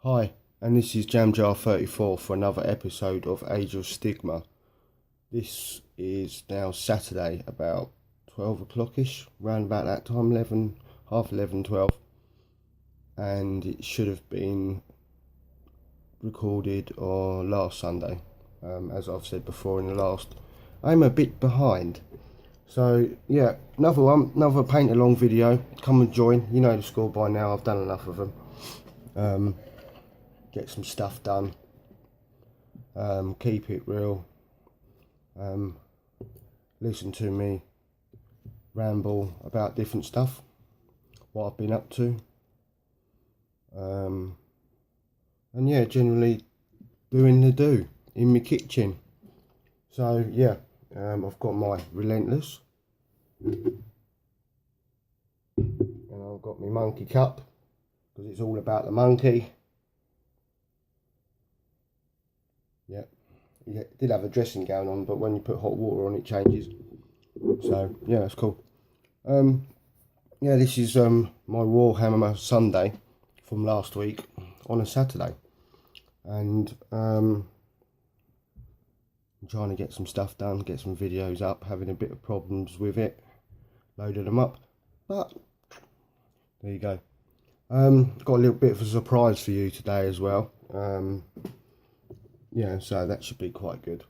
Hi, and this is Jamjar34 for another episode of Age of Stigma. This is now Saturday, about 12 o'clock-ish, round about that time, 11, half 11, 12. And it should have been recorded on last Sunday, as I've said before in the last. I'm a bit behind. So, yeah, another one, another paint-along video. Come and join. You know the score by now, I've done enough of them. Get some stuff done, keep it real, listen to me ramble about different stuff, what I've been up to, and yeah, generally doing the do in my kitchen. So yeah, I've got my Relentless, and I've got my monkey cup, because it's all about the monkey. Yeah, it did have a dressing gown on, but when you put hot water on, it changes. So yeah, that's cool. Yeah, this is my Warhammer Sunday from last week on a Saturday, and I'm trying to get some stuff done, get some videos up, having a bit of problems with it, loaded them up, but there you go. Got a little bit of a surprise for you today as well. Yeah, so that should be quite good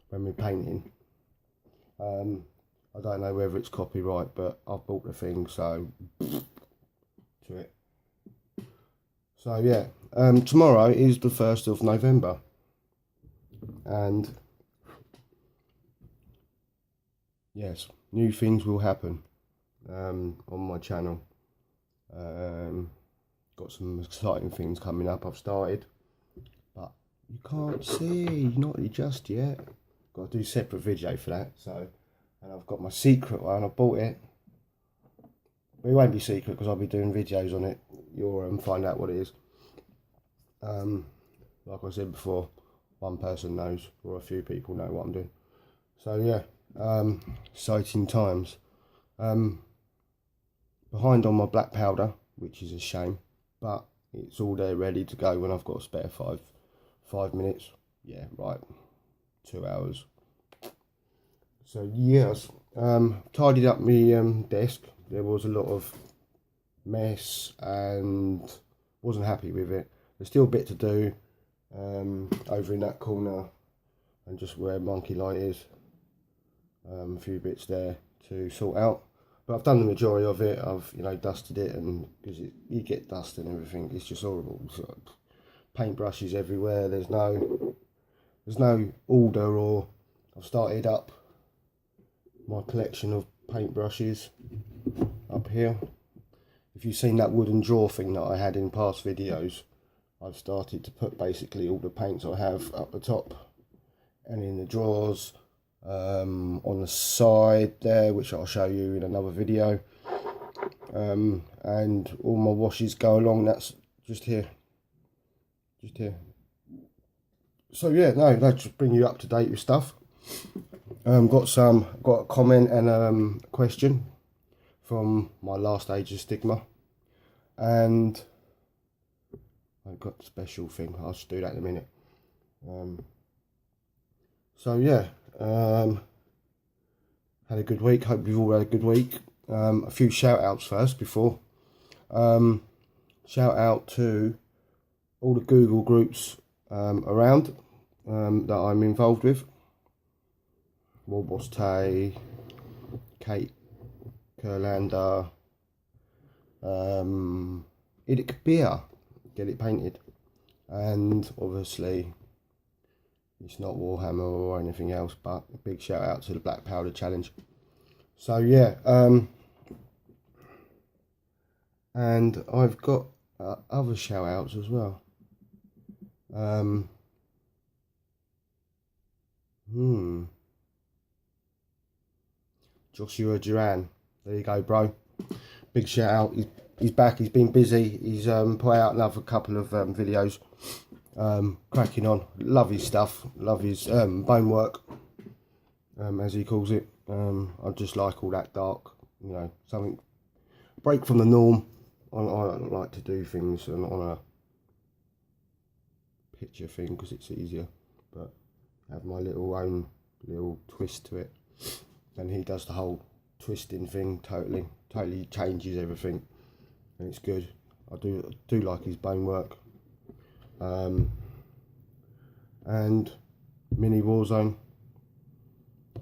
when we're painting. I don't know whether it's copyright, but I've bought the thing, so to it. So yeah, tomorrow is the 1st of November, and yes, new things will happen on my channel. Got some exciting things coming up. I've started, but you can't see, not just yet. Got to do a separate video for that. So, and I've got my secret one. I bought it, but it won't be secret because I'll be doing videos on it. You'll find out what it is. Like I said before, one person knows, or a few people know what I'm doing. So yeah, exciting times. Behind on my black powder, which is a shame, but it's all there ready to go when I've got a spare five minutes. Yeah, right, 2 hours. So yes, tidied up my desk. There was a lot of mess and wasn't happy with it. There's still a bit to do over in that corner and just where monkey light is. A few bits there to sort out, but I've done the majority of it. I've dusted it, and because you get dust and everything, it's just horrible. It's like paintbrushes everywhere. There's no order, or I've started up my collection of paintbrushes up here. If you've seen that wooden drawer thing that I had in past videos, I've started to put basically all the paints I have up the top and in the drawers, on the side there, which I'll show you in another video, and all my washes go along. That's just here. So yeah, no, that just bring you up to date with stuff. Got a comment and a question from my last Age of Stigma, and I've got a special thing. I'll just do that in a minute. So yeah, had a good week. Hope you've all had a good week. A few shout outs first before. Shout out to all the Google groups around that I'm involved with. Warboss Tay, Kate Kurlander, Idic Beer, get it painted, and obviously it's not Warhammer or anything else, but a big shout out to the Black Powder Challenge. So yeah, and I've got other shout outs as well. Joshua Duran, there you go, bro. Big shout out. He's back. He's been busy. He's put out another couple of videos. Cracking on. Love his stuff. Love his bone work, as he calls it. I just like all that dark, something break from the norm. I like to do things on picture thing because it's easier, but I have my own little twist to it, and he does the whole twisting thing totally changes everything, and it's good. I do like his bone work. And Mini Warzone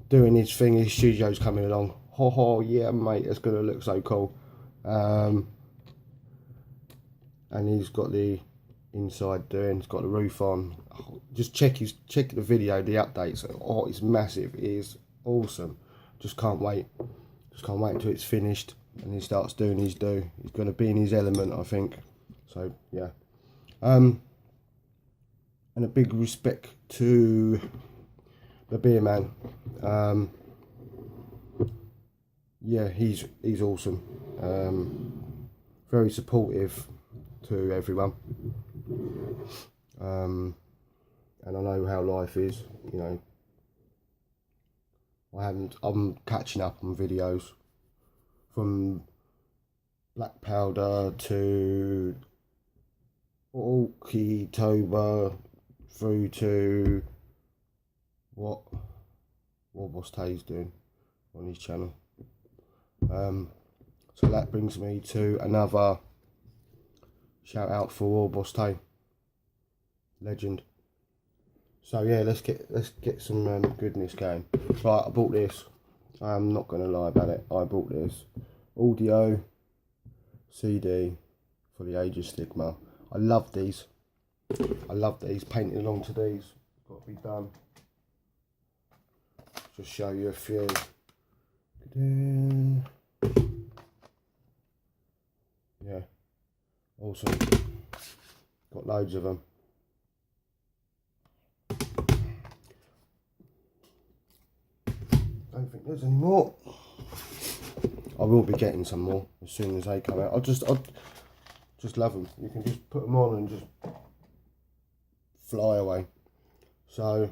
doing his thing. His studio's coming along. Ho yeah mate, it's gonna look so cool. And he's got the inside doing, he's got the roof on. Oh, just check the video, the updates. Oh, it's massive, it is awesome. Just can't wait until it's finished and he starts doing his do. He's gonna be in his element, I think. So yeah. And a big respect to the beer man. Yeah, he's awesome. Very supportive to everyone. And I know how life is, you know. I'm catching up on videos from Black Powder to Oktober through to what Boss Tay's doing on his channel. So that brings me to another shout out for Boss Tay, legend. So yeah, let's get some goodness going. Right, I bought this. I'm not gonna lie about it. I bought this audio CD for the Age of Sigmar. I love these. Painting along to these. Got to be done. Just show you a few. Yeah, awesome. Got loads of them. Don't think there's any more. I will be getting some more as soon as they come out. I just love them. You can just put them on and just fly away. So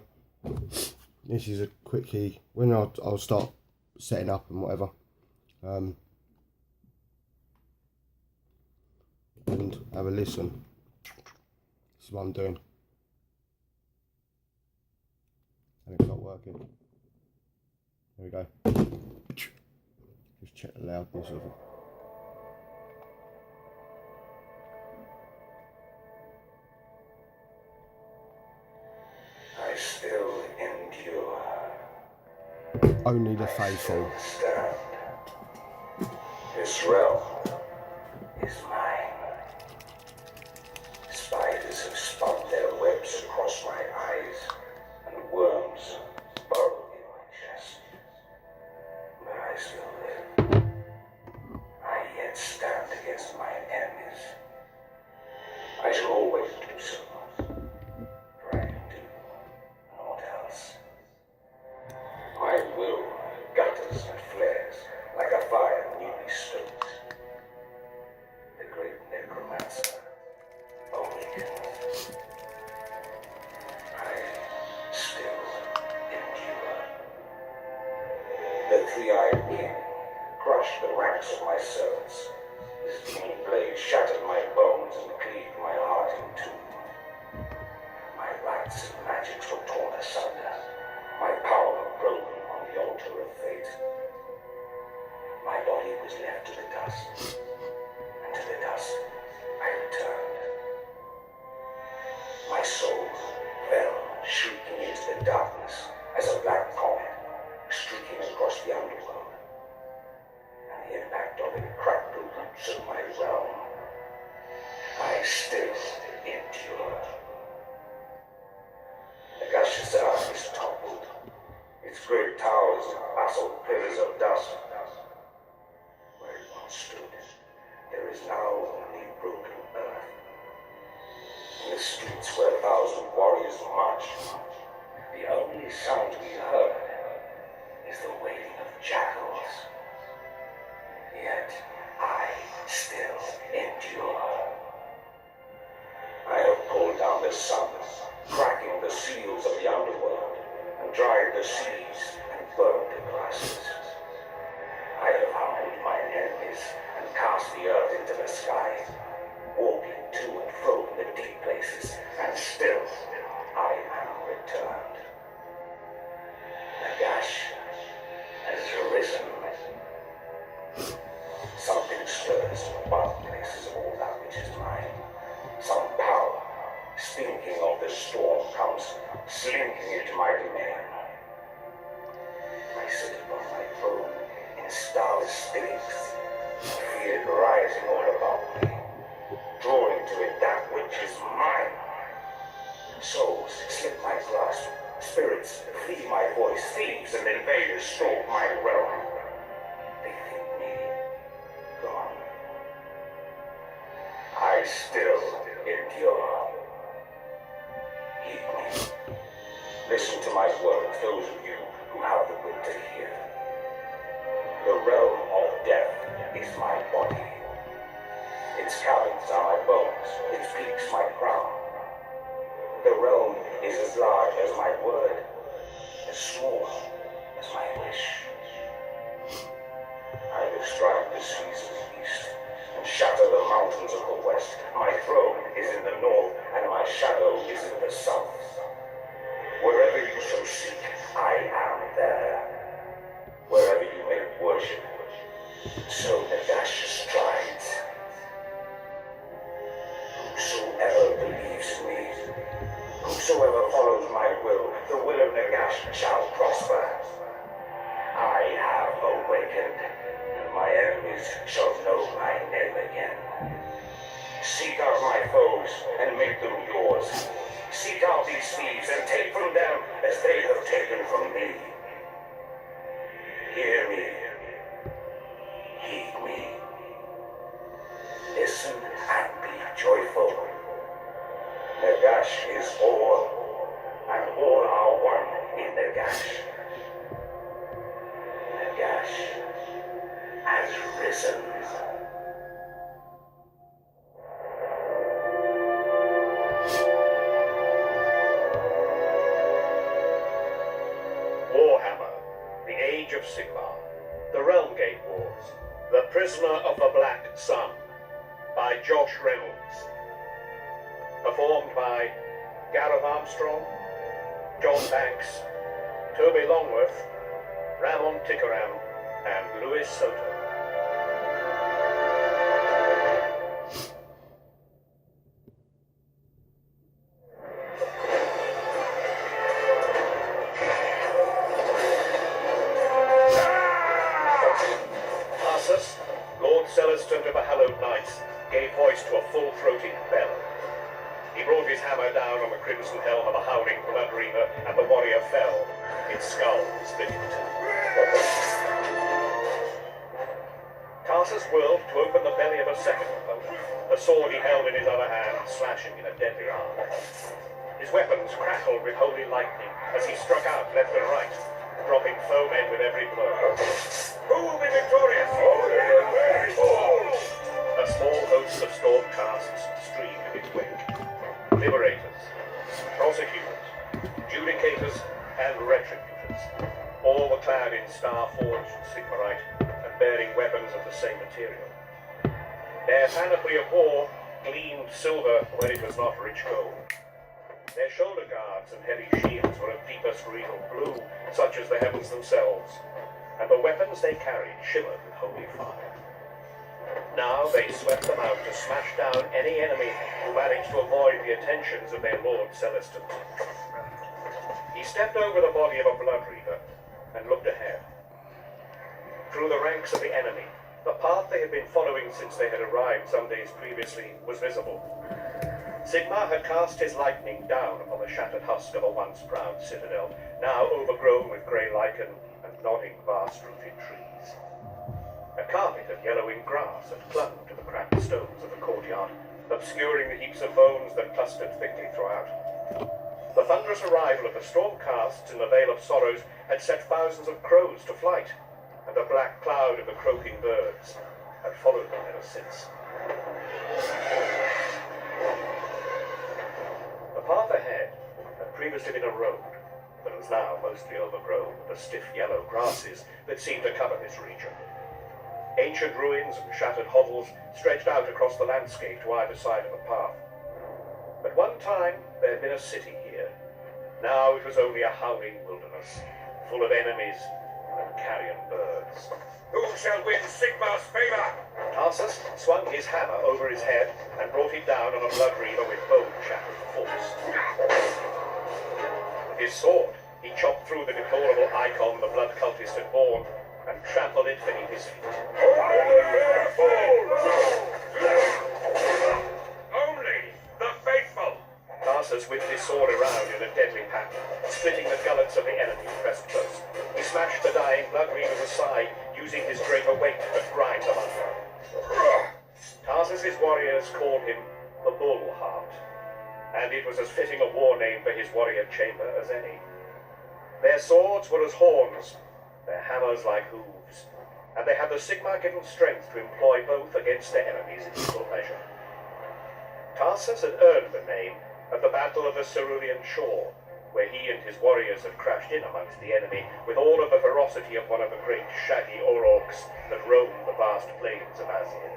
this is a quickie. When I'll start setting up and whatever. And have a listen. This is what I'm doing. And it's not working. There we go. Just check the loudness of it. I still endure. Only the faithful. Stand. This realm is mine. Spiders have spun their webs across my eyes, and worms burrow in my chest. But I still live. I yet stand against my enemies. I shall always do so. For I can do naught else. My will gutters and flares like a fire newly stoked. The great necromancer awakens. I still endure. The three-eyed king crushed the ranks of my servants. His demon blade shattered my bones and cleaved my heart in two. My rites and magics were torn asunder. My power broken on the altar of fate. My body was left to the dust, and to the dust I returned. My soul fell shrieking into the darkness as a black comet streaking across the underworld. And the impact of it cracked the roots of my realm. I still endure. The gaseous earth is toppled, its great towers and basalt pillars of dust. Where it once stood, there is now only broken earth. In the streets where 1,000 warriors march, the only sound we heard is the wailing of jackals. Yet I still endure. I have pulled down the sun, cracking the seals of the underworld, and dried the seas and burned the grasses. I have humbled mine enemies and cast the earth into the sky, walking to and fro in the deep places, and still Souls slip my grasp. Spirits flee my voice. Thieves and invaders stalk my realm. They think me gone. I still endure. Heed me. Listen to my words, those of you who have the will to hear. The realm of death is my body. Its caverns are my bones, its peaks my crown. The realm is as large as my word, as small as my wish. I will strike the seas of the east and shatter the mountains of the west. My throne is in the north and my shadow is in the south. Wherever you shall seek, I am there. Wherever you may worship, so Nagash strides. Whosoever believes in me, whosoever follows my will, the will of Nagash shall prosper. I have awakened, and my enemies shall know my name again. Seek out my foes and make them yours. Seek out these thieves and take from them as they have taken from me. Hear me. Heed me. Listen and be joyful. Nagash is all, and all are one in Nagash. Nagash has risen. Warhammer, the Age of Sigmar, The Realm Gate Wars, The Prisoner of the Black Sun, by Josh Reynolds. Performed by Gareth Armstrong, John Banks, Toby Longworth, Ramon Tikaram, and Louis Soto. Lord Celestin of the Hallowed Knights gave voice to a full-throated bell. He brought his hammer down on the crimson helm of the howling Blood Reaver, and the warrior fell. Its skull split in two. Tarsus whirled to open the belly of a second opponent, the sword he held in his other hand slashing in a deadly arc. His weapons crackled with holy lightning as he struck out left and right, dropping foemen with every blow. Who will be victorious? A small host of stormcasts streamed in its wake. Liberators, prosecutors, judicators, and retributors. All were clad in star-forged sigmarite and bearing weapons of the same material. Their panoply of war gleamed silver when it was not rich gold. Their shoulder guards and heavy shields were of deepest regal blue, such as the heavens themselves, and the weapons they carried shimmered with holy fire. Now they swept them out to smash down any enemy who managed to avoid the attentions of their Lord Celestin. He stepped over the body of a Blood Reaver and looked ahead. Through the ranks of the enemy, the path they had been following since they had arrived some days previously was visible. Sigmar had cast his lightning down upon the shattered husk of a once proud citadel, now overgrown with grey lichen and nodding vast-rooted trees. A carpet of yellowing grass had clung to the cracked stones of the courtyard, obscuring the heaps of bones that clustered thickly throughout. The thunderous arrival of the stormcasts in the Vale of Sorrows had set thousands of crows to flight, and a black cloud of the croaking birds had followed them ever since. The path ahead had previously been a road, but was now mostly overgrown with the stiff yellow grasses that seemed to cover this region. Ancient ruins and shattered hovels stretched out across the landscape to either side of the path. At one time, there had been a city here. Now it was only a howling wilderness, full of enemies and carrion birds. Who shall win Sigmar's favor? Tarsus swung his hammer over his head and brought it down on a Blood Reaver with bone-shattered force. With his sword, he chopped through the deplorable icon the blood cultist had borne and trampled it beneath his feet. Only the faithful! Tarsus whipped his sword around in a deadly pattern, splitting the gullets of the enemy pressed close. He smashed the dying blood reavers aside, using his greater weight to grind them under. Tarsus's warriors called him the Bull Heart, and it was as fitting a war name for his warrior chamber as any. Their swords were as horns, their hammers like hooves, and they had the sigmar given strength to employ both against their enemies in equal measure. Tarsus had earned the name at the Battle of the Cerulean Shore, where he and his warriors had crashed in amongst the enemy with all of the ferocity of one of the great shaggy aurochs that roamed the vast plains of Asia.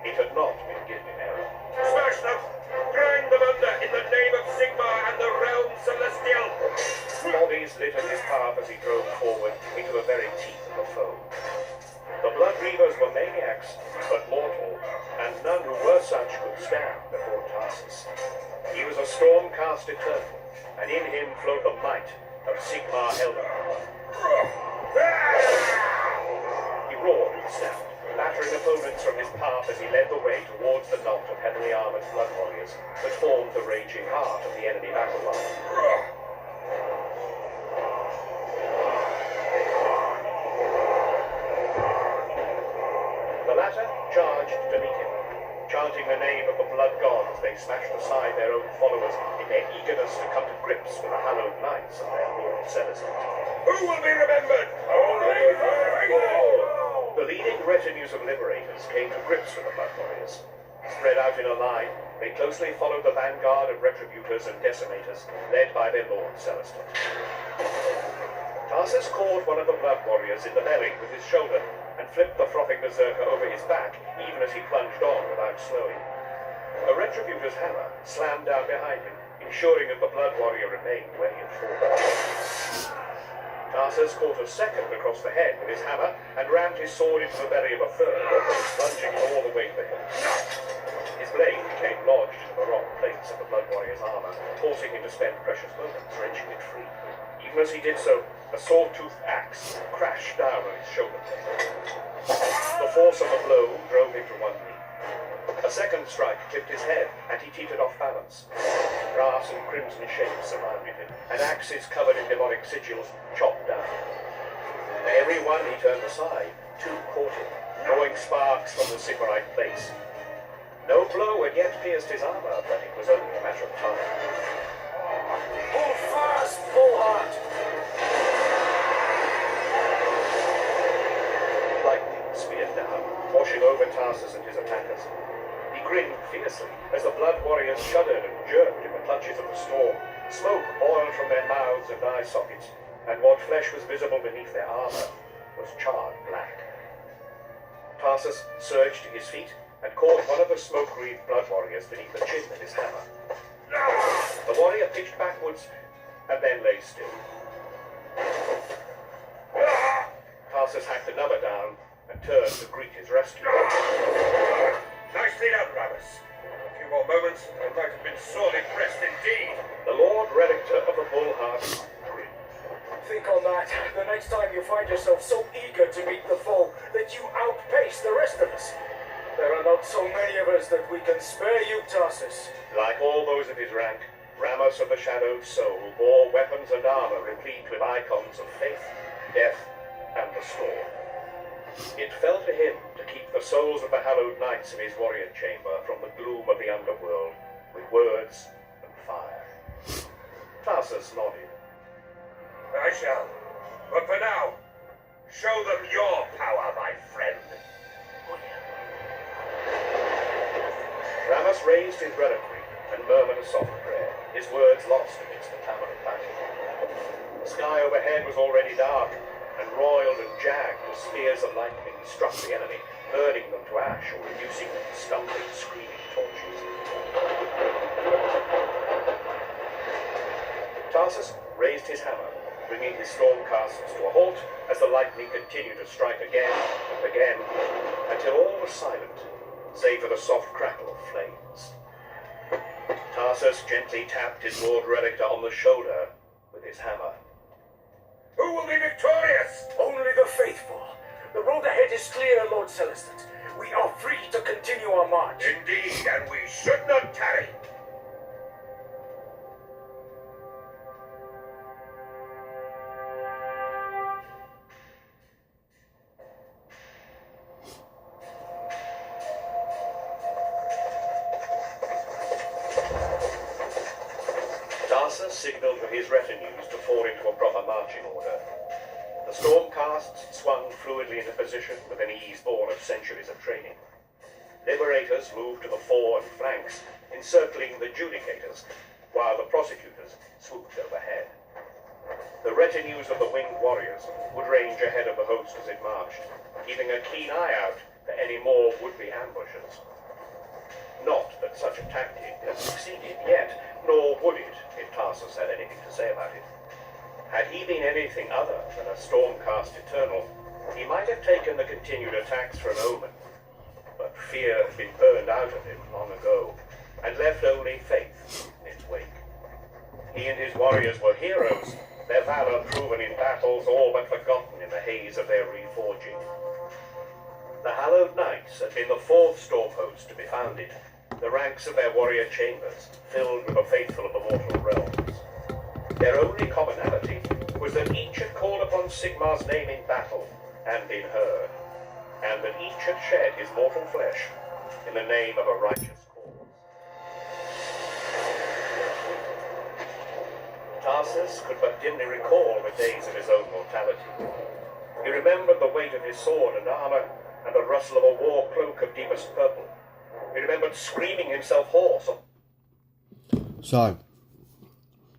It had not been given in error. Smash them! Grind them under in the name of Sigmar and the realm celestial! Bodies littered his path as he drove forward into the very teeth of the foe. The blood reavers were maniacs, but mortal, and none who were such could stand before Tarsus. He was a storm-cast eternal, and in him flowed the might of Sigmar Heldenhammer. He roared and snapped, battering opponents from his path as he led the way towards the knot of heavily armored blood warriors that formed the raging heart of the enemy battle line. The latter charged to meet him, chanting the name of the blood god as they smashed aside their own followers in their eagerness to come to grips with the hallowed knights of their Lord Celestin. Who will be remembered? Only the faithful! The leading retinues of liberators came to grips with the blood warriors. Spread out in a line, they closely followed the vanguard of retributors and decimators, led by their Lord Celestin. Tarsus caught one of the blood warriors in the belly with his shoulder and flipped the frothing berserker over his back, even as he plunged on without slowing. A retributor's hammer slammed down behind him, ensuring that the blood warrior remained where he had fallen. Tarsus caught a second across the head with his hammer and rammed his sword into the belly of a third, plunging all the way to the hilt. His blade became lodged in the rock plates of the blood warrior's armor, forcing him to spend precious moments wrenching it free. Even as he did so, a saw-toothed axe crashed down on his shoulder blade. The force of the blow drove him to one knee. A second strike clipped his head, and he teetered off balance. Brass and crimson shapes surrounded him, and axes covered in demonic sigils chopped down. At every one he turned aside, two caught him, drawing sparks from the sigmarite plates. No blow had yet pierced his armor, but it was only a matter of time. Hold fast, Bull Heart! Lightning speared down, washing over Tarsus and his attackers. He grinned fiercely as the blood warriors shuddered and jerked in the clutches of the storm. Smoke boiled from their mouths and eye sockets, and what flesh was visible beneath their armor was charred black. Tarsus surged to his feet and caught one of the smoke-wreathed blood warriors beneath the chin with his hammer. The warrior pitched backwards and then lay still. Tarsus hacked another down and turned to greet his rescuer. Nicely done, Ramus. A few more moments and I might have been sorely pressed indeed. The Lord Redictor of the Bull Heart grinned. Think on that the next time you find yourself so eager to meet the foe that you outpace the rest of us. There are not so many of us that we can spare you, Tarsus. Like all those of his rank, Ramus of the Shadowed Soul bore weapons and armor replete with icons of faith, death, and the storm. It fell to him to keep the souls of the hallowed knights of his warrior chamber from the gloom of the underworld with words and fire. Tarsus nodded. I shall. But for now, show them your power, my friend. Ramus raised his reliquary and murmured a soft prayer, his words lost amidst the clamor of battle. The sky overhead was already dark, and roiled and jagged as spears of lightning struck the enemy, burning them to ash or reducing them to stumbling, screaming torches. Tarsus raised his hammer, bringing his stormcasts to a halt as the lightning continued to strike again and again, until all was silent, save for the soft crackle of flames. Tarsus gently tapped his Lord Redictor on the shoulder with his hammer. Who will be victorious? Only the faithful. The road ahead is clear, Lord Celestin. We are free to continue our march. Indeed, and we should not tarry. Tarsus signalled for his retinues to fall into a proper marching order. The stormcasts swung fluidly into position with an ease born of centuries of training. Liberators moved to the fore and flanks, encircling the judicators, while the prosecutors swooped overhead. The retinues of the winged warriors would range ahead of the host as it marched, keeping a keen eye out for any more would-be ambushers. Not that such a tactic had succeeded yet, nor would it if Tarsus had anything to say about it. Had he been anything other than a stormcast eternal, he might have taken the continued attacks for an omen. But fear had been burned out of him long ago, and left only faith in its wake. He and his warriors were heroes, their valor proven in battles all but forgotten in the haze of their reforging. The hallowed knights had been the fourth storm host to be founded, the ranks of their warrior chambers filled with the faithful of the mortal realms. Their only commonality was that each had called upon Sigmar's name in battle and been heard, and that each had shed his mortal flesh in the name of a righteous cause. Tarsus could but dimly recall the days of his own mortality. He remembered the weight of his sword and armor, and the rustle of a war cloak of deepest purple. He remembered screaming himself hoarse. So,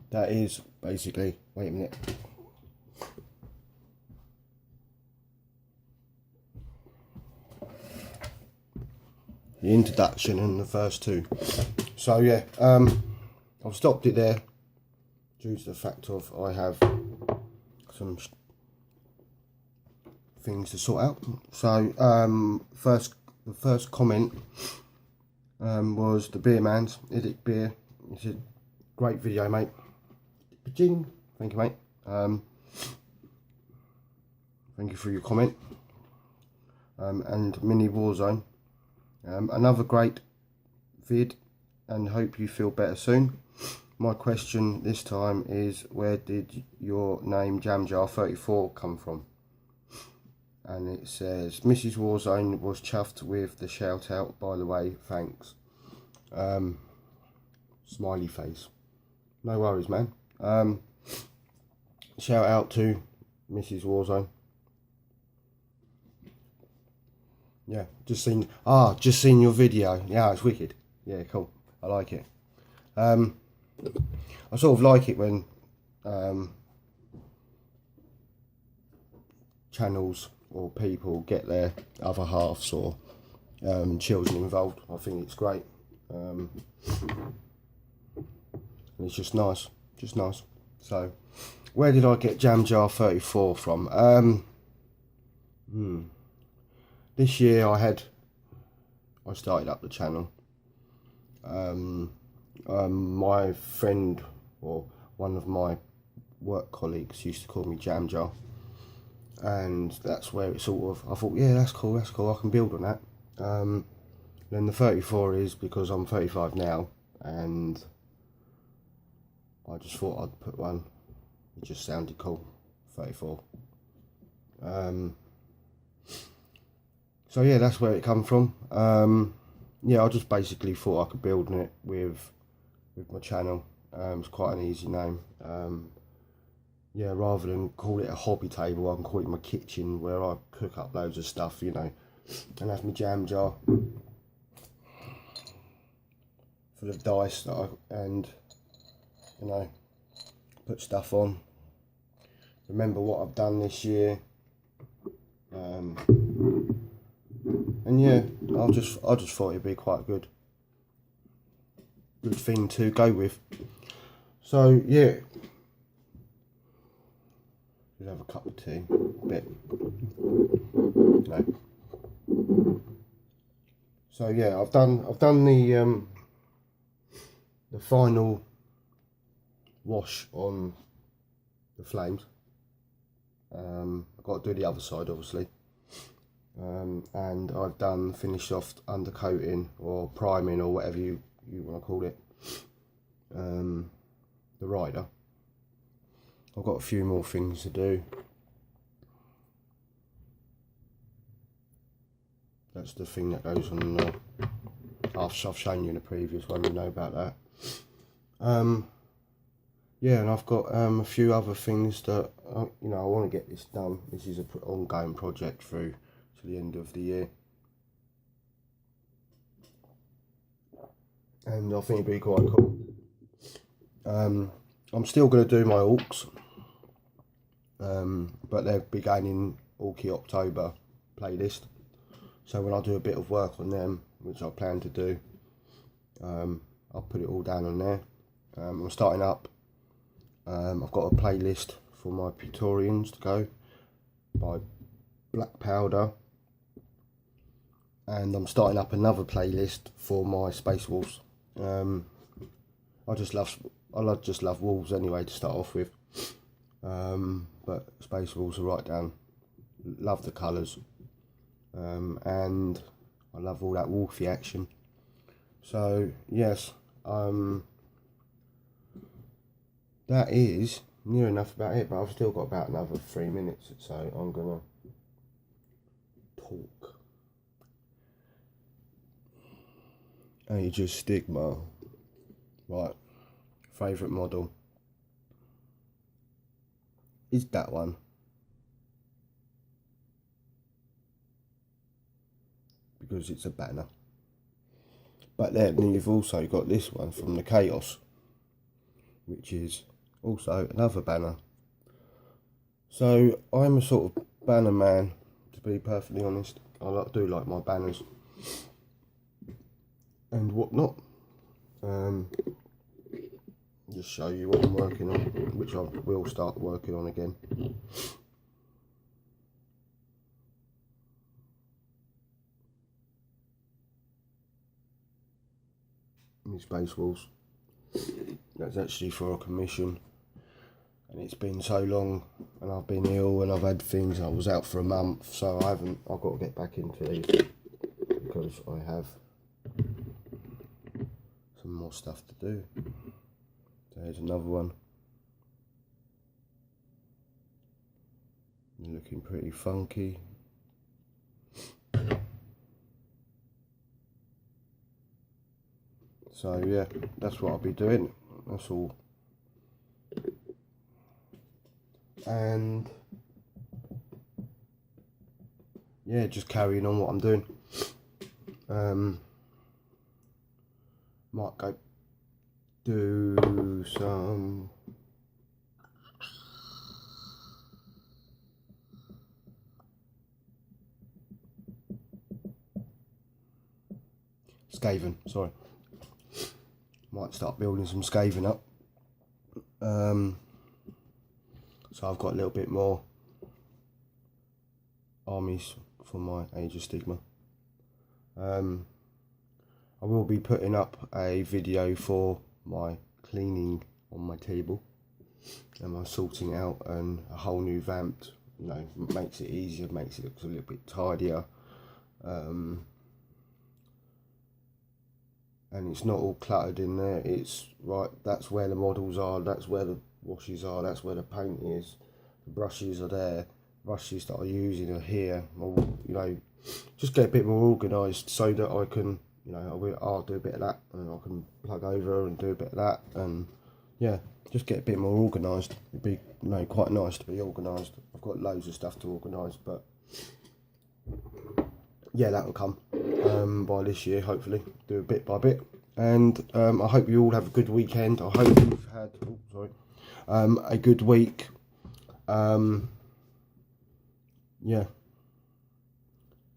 that is basically, wait a minute. The introduction and the first two. So yeah, I've stopped it there due to the fact of I have some things to sort out. So the first comment was the Beer Man's Idic Beer. He said, "Great video, mate." Thank you, mate. Thank you for your comment. And Mini Warzone. Another great vid, and hope you feel better soon. My question this time is, where did your name Jamjar34 come from? And it says, Mrs. Warzone was chuffed with the shout out, by the way, thanks. Smiley face. No worries, man. Shout out to Mrs. Warzone. Yeah, just seen your video. Yeah, it's wicked. Yeah, cool. I like it. I sort of like it when channels or people get their other halves or children involved. I think it's great. And it's just nice. So, where did I get Jamjar34 from? This year I started up the channel. My friend, or one of my work colleagues, used to call me Jamjar, and that's where it sort of, I thought, yeah, that's cool, I can build on that. Then the 34 is because I'm 35 now, and I just thought I'd put one. It just sounded cool, 34. So yeah, that's where it come from. Yeah, I just basically thought I could build on it with my channel. It's quite an easy name. Yeah, rather than call it a hobby table, I can call it my kitchen, where I cook up loads of stuff, you know, and have my jam jar full of dice and you know, put stuff on. Remember what I've done this year. And yeah, I just thought it'd be quite a good thing to go with. So yeah, we'll have a cup of tea. No. So yeah, I've done the final wash on the flames. I've got to do the other side, obviously. And I've finished off undercoating or priming or whatever you want to call it, the rider. I've got a few more things to do. That's the thing that goes on. I've shown you in the previous one, you know about that. yeah, and I've got a few other things that you know, I want to get this done. This is an ongoing project through to the end of the year, and I think it'd be quite cool. I'm still going to do my Orcs, but they'll be going in Orky October playlist. So when I do a bit of work on them, which I plan to do, I'll put it all down on there. I'm starting up. I've got a playlist for my Praetorians to go by Black Powder, and I'm starting up another playlist for my Space Wolves. I just love wolves anyway to start off with, but Space Wolves are right down. Love the colours, and I love all that wolfy action. So yes, that is near enough about it, but I've still got about another 3 minutes, so I'm gonna talk. Age of Sigmar. Right, favourite model is that one, because it's a banner. But then you've also got this one from the Chaos, which is also another banner. So I'm a sort of banner man, to be perfectly honest. I do like my banners and whatnot. Just show you what I'm working on, which I will start working on again. My Space Wolves. That's actually for a commission, and it's been so long, and I've been ill, and I've had things. I was out for a month, so I've got to get back into these because I have some more stuff to do. There's another one. Looking pretty funky. So yeah, that's what I'll be doing. That's all. And yeah, just carrying on what I'm doing. Might go do some Skaven, sorry. Might start building some Skaven up. So I've got a little bit more armies for my Age of Sigmar. I will be putting up a video for my cleaning on my table and my sorting out, and a whole new vamped, you know, makes it easier, makes it look a little bit tidier. And it's not all cluttered in there. It's right, that's where the models are, that's where the washes are, that's where the paint is, the brushes are there, brushes that I'm using are here. I'll, you know, just get a bit more organised so that I can, you know, I'll do a bit of that, and I can plug over and do a bit of that, and yeah, just get a bit more organised. It'd be, you know, quite nice to be organised. I've got loads of stuff to organise, but yeah, that will come by this year, hopefully. Do it bit by bit. And I hope you all have a good weekend. I hope you've had a good week. Yeah,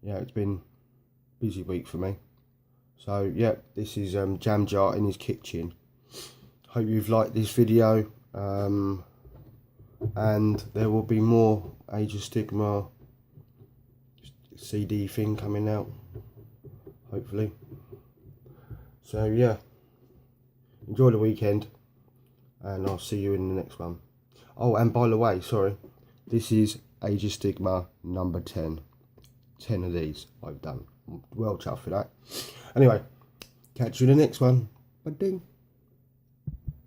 it's been a busy week for me. So yeah, this is Jam Jar in his kitchen. Hope you've liked this video, and there will be more Age of Sigmar CD thing coming out, hopefully. So yeah, enjoy the weekend, and I'll see you in the next one. Oh, and by the way, sorry, this is Age of Sigmar number 10. 10 of these I've done. I'm well chuffed for that. Anyway, catch you in the next one. Ba-ding.